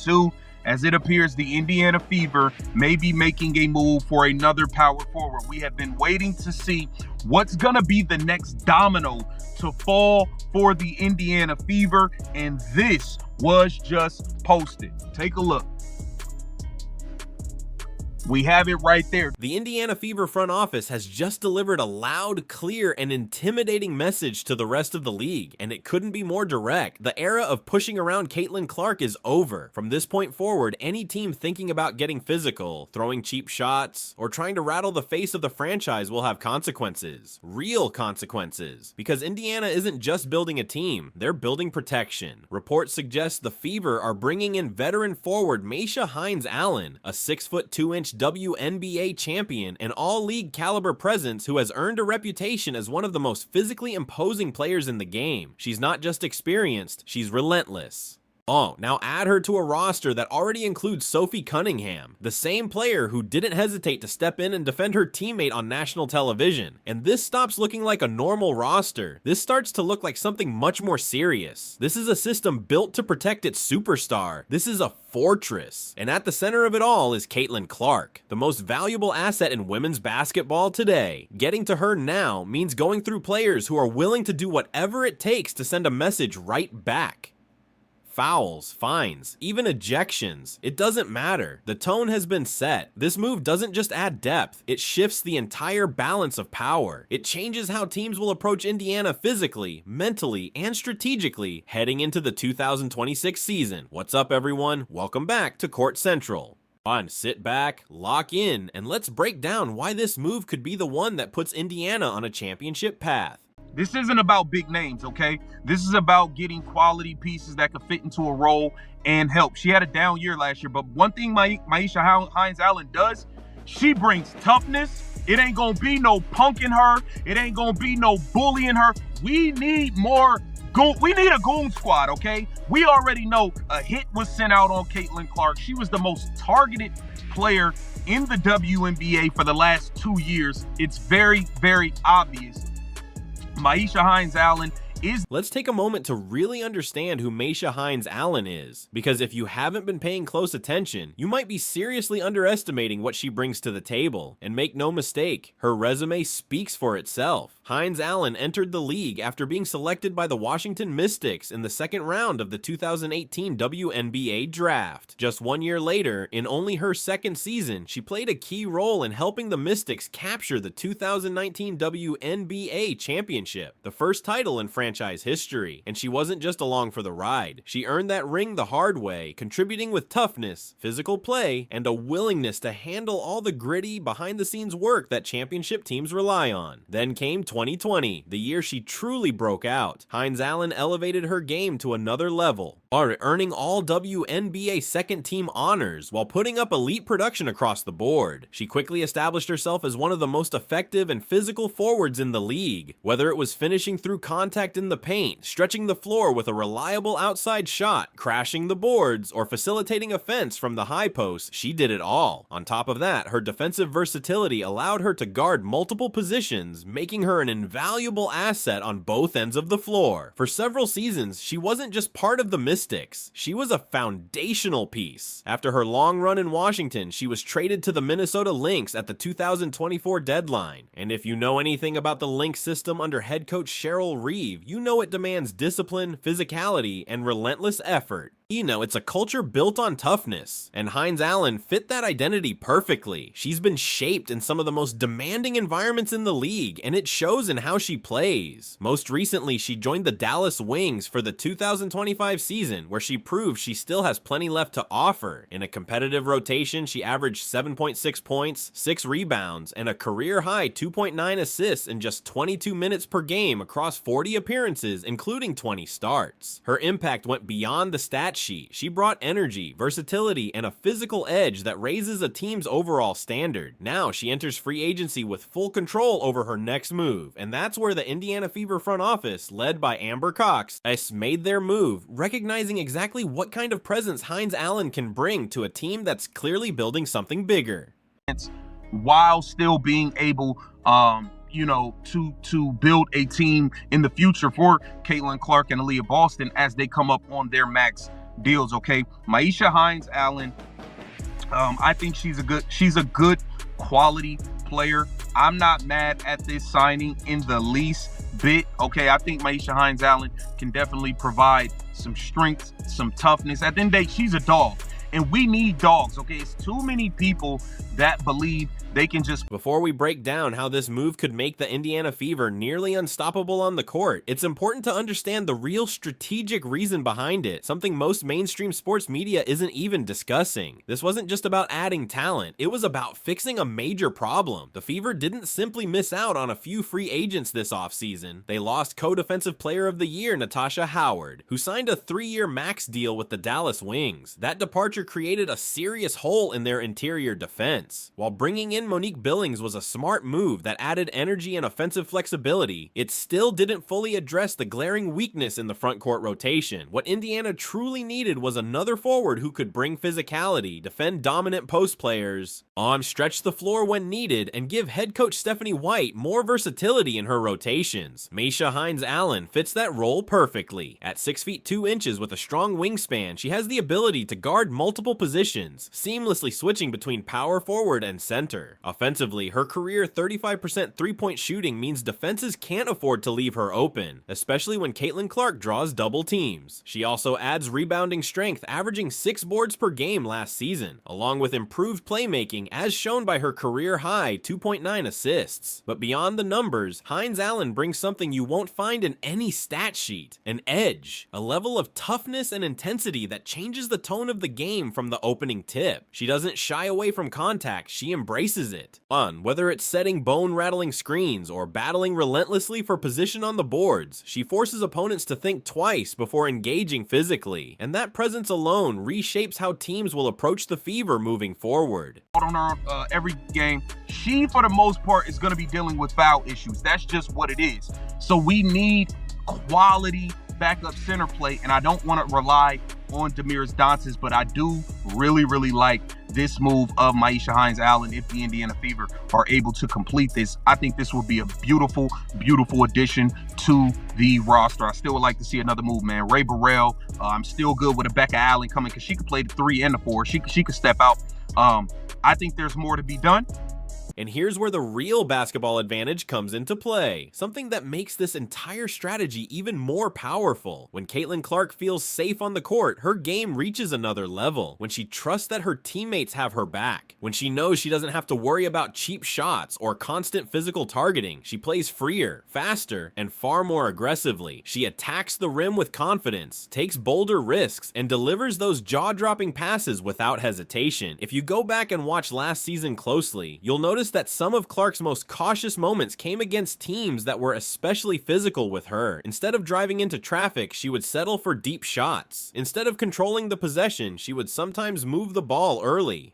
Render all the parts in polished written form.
2022, as it appears the Indiana Fever may be making a move for another power forward. We have been waiting to see what's going to be the next domino to fall for the Indiana Fever, and this was just posted. Take a look. We have it right there. The Indiana Fever front office has just delivered a loud, clear, and intimidating message to the rest of the league, and it couldn't be more direct. The era of pushing around Caitlin Clark is over. From this point forward, any team thinking about getting physical, throwing cheap shots, or trying to rattle the face of the franchise will have consequences. Real consequences. Because Indiana isn't just building a team, they're building protection. Reports suggest the Fever are bringing in veteran forward Myisha Hines-Allen, a 6'2" WNBA champion and all-league caliber presence who has earned a reputation as one of the most physically imposing players in the game. She's not just experienced, she's relentless. Oh, now add her to a roster that already includes Sophie Cunningham, the same player who didn't hesitate to step in and defend her teammate on national television. And this stops looking like a normal roster. This starts to look like something much more serious. This is a system built to protect its superstar. This is a fortress. And at the center of it all is Caitlin Clark, the most valuable asset in women's basketball today. Getting to her now means going through players who are willing to do whatever it takes to send a message right back. Fouls, fines, even ejections. It doesn't matter. The tone has been set. This move doesn't just add depth, it shifts the entire balance of power. It changes how teams will approach Indiana physically, mentally, and strategically heading into the 2026 season. What's up, everyone? Welcome back to Court Central. Sit back, lock in, and let's break down why this move could be the one that puts Indiana on a championship path. This isn't about big names, okay? This is about getting quality pieces that could fit into a role and help. She had a down year last year, but one thing Myisha Hines-Allen does, she brings toughness. It ain't gonna be no punking her. It ain't gonna be no bullying her. We need more goon. We need a goon squad, okay? We already know a hit was sent out on Caitlin Clark. She was the most targeted player in the WNBA for the last 2 years. It's very, very obvious. Myisha Hines-Allen is... Let's take a moment to really understand who Myisha Hines-Allen is, because if you haven't been paying close attention, you might be seriously underestimating what she brings to the table. And make no mistake, her resume speaks for itself. Hines-Allen entered the league after being selected by the Washington Mystics in the second round of the 2018 WNBA draft. Just 1 year later, in only her second season, she played a key role in helping the Mystics capture the 2019 WNBA championship, the first title in franchise history. And she wasn't just along for the ride. She earned that ring the hard way, contributing with toughness, physical play, and a willingness to handle all the gritty, behind-the-scenes work that championship teams rely on. Then came 2020, the year she truly broke out. Hines-Allen elevated her game to another level, earning all WNBA second team honors while putting up elite production across the board. She quickly established herself as one of the most effective and physical forwards in the league. Whether it was finishing through contact in the paint, stretching the floor with a reliable outside shot, crashing the boards, or facilitating offense from the high post, she did it all. On top of that, her defensive versatility allowed her to guard multiple positions, making her an invaluable asset on both ends of the floor. For several seasons, she wasn't just part of the Mystics, she was a foundational piece. After her long run in Washington, she was traded to the Minnesota Lynx at the 2024 deadline. And if you know anything about the Lynx system under head coach Cheryl Reeve, you know it demands discipline, physicality, and relentless effort. You know, it's a culture built on toughness, and Hines-Allen fit that identity perfectly. She's been shaped in some of the most demanding environments in the league, and it shows in how she plays. Most recently, she joined the Dallas Wings for the 2025 season, where she proved she still has plenty left to offer. In a competitive rotation, she averaged 7.6 points, 6 rebounds, and a career-high 2.9 assists in just 22 minutes per game across 40 appearances, including 20 starts. Her impact went beyond the stat sheet. She brought energy, versatility, and a physical edge that raises a team's overall standard. Now she enters free agency with full control over her next move, and that's where the Indiana Fever front office, led by Amber Cox, made their move, recognizing exactly what kind of presence Hines-Allen can bring to a team that's clearly building something bigger. While still being able you know, to build a team in the future for Caitlin Clark and Aaliyah Boston as they come up on their max deals, okay? Myisha Hines-Allen, I think she's a good quality player. I'm not mad at this signing in the least bit. Okay, I think Myisha Hines-Allen can definitely provide some strength, some toughness. At the end of the day, she's a dog, and we need dogs. Okay, it's too many people that believe they can just... Before we break down how this move could make the Indiana Fever nearly unstoppable on the court, it's important to understand the real strategic reason behind it, something most mainstream sports media isn't even discussing. This wasn't just about adding talent, it was about fixing a major problem. The Fever didn't simply miss out on a few free agents this offseason. They lost co-defensive player of the year Natasha Howard, who signed a 3-year max deal with the Dallas Wings. That departure created a serious hole in their interior defense. While bringing in Monique Billings was a smart move that added energy and offensive flexibility, it still didn't fully address the glaring weakness in the front court rotation. What Indiana truly needed was another forward who could bring physicality, defend dominant post players, stretch the floor when needed, and give head coach Stephanie White more versatility in her rotations. Myisha Hines-Allen fits that role perfectly. At 6 feet 2 inches with a strong wingspan, she has the ability to guard multiple positions, seamlessly switching between power forward and center. Offensively, her career 35% three-point shooting means defenses can't afford to leave her open, especially when Caitlin Clark draws double teams. She also adds rebounding strength, averaging 6 boards per game last season, along with improved playmaking as shown by her career-high 2.9 assists. But beyond the numbers, Hines-Allen brings something you won't find in any stat sheet: an edge, a level of toughness and intensity that changes the tone of the game from the opening tip. She doesn't shy away from contact, she embraces it. Whether it's setting bone-rattling screens or battling relentlessly for position on the boards, she forces opponents to think twice before engaging physically, and that presence alone reshapes how teams will approach the Fever moving forward. On her every game, she for the most part is going to be dealing with foul issues. That's just what it is. So we need quality backup center play, and I don't want to rely on Damiris Dantas, but I do really like this move of Myisha Hines-Allen. If the Indiana Fever are able to complete this, I think this will be a beautiful addition to the roster. I still would like to see another move, man. Ray Burrell, I'm still good with Rebecca Allen coming, because she could play the 3 and the 4. She could step out. I think there's more to be done. And here's where the real basketball advantage comes into play, something that makes this entire strategy even more powerful. When Caitlin Clark feels safe on the court, her game reaches another level. When she trusts that her teammates have her back. When she knows she doesn't have to worry about cheap shots or constant physical targeting, she plays freer, faster, and far more aggressively. She attacks the rim with confidence, takes bolder risks, and delivers those jaw-dropping passes without hesitation. If you go back and watch last season closely, you'll notice that some of Clark's most cautious moments came against teams that were especially physical with her. Instead of driving into traffic, she would settle for deep shots. Instead of controlling the possession, she would sometimes move the ball early.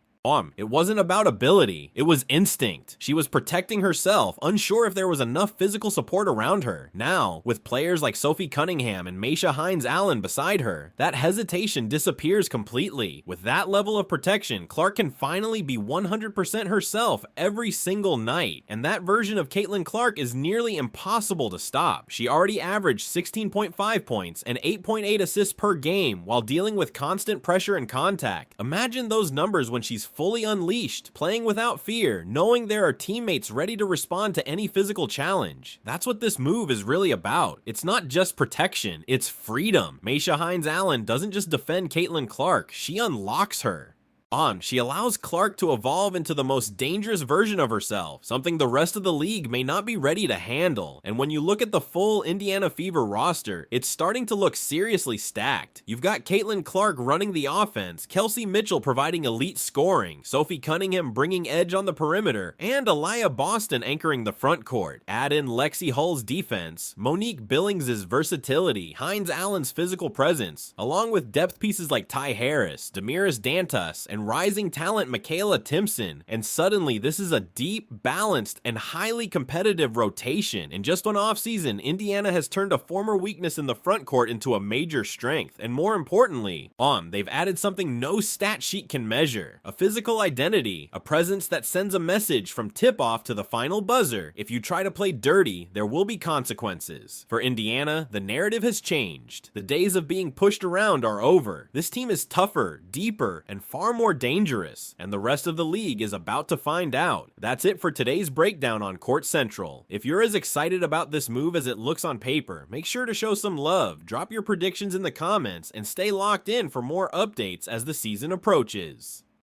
It wasn't about ability, it was instinct. She was protecting herself, unsure if there was enough physical support around her. Now, with players like Sophie Cunningham and Myisha Hines-Allen beside her, that hesitation disappears completely. With that level of protection, Clark can finally be 100% herself every single night, and that version of Caitlin Clark is nearly impossible to stop. She already averaged 16.5 points and 8.8 assists per game while dealing with constant pressure and contact. Imagine those numbers when she's fully unleashed, playing without fear, knowing there are teammates ready to respond to any physical challenge. That's what this move is really about. It's not just protection, it's freedom. Myisha Hines-Allen doesn't just defend Caitlin Clark, she unlocks her. She allows Clark to evolve into the most dangerous version of herself, something the rest of the league may not be ready to handle. And when you look at the full Indiana Fever roster, it's starting to look seriously stacked. You've got Caitlin Clark running the offense, Kelsey Mitchell providing elite scoring, Sophie Cunningham bringing edge on the perimeter, and Aliyah Boston anchoring the front court. Add in Lexi Hull's defense, Monique Billings' versatility, Hines-Allen's physical presence, along with depth pieces like Ty Harris, Damiris Dantas, and and rising talent Michaela Timpson, and suddenly this is a deep, balanced, and highly competitive rotation. In just one offseason, Indiana has turned a former weakness in the front court into a major strength, and more importantly, they've added something no stat sheet can measure: a physical identity, a presence that sends a message from tip-off to the final buzzer. If you try to play dirty, there will be consequences. For Indiana, the narrative has changed. The days of being pushed around are over. This team is tougher, deeper, and far more dangerous, and the rest of the league is about to find out. That's it for today's breakdown on Court Central. If you're as excited about this move as it looks on paper, make sure to show some love, drop your predictions in the comments, and stay locked in for more updates as the season approaches.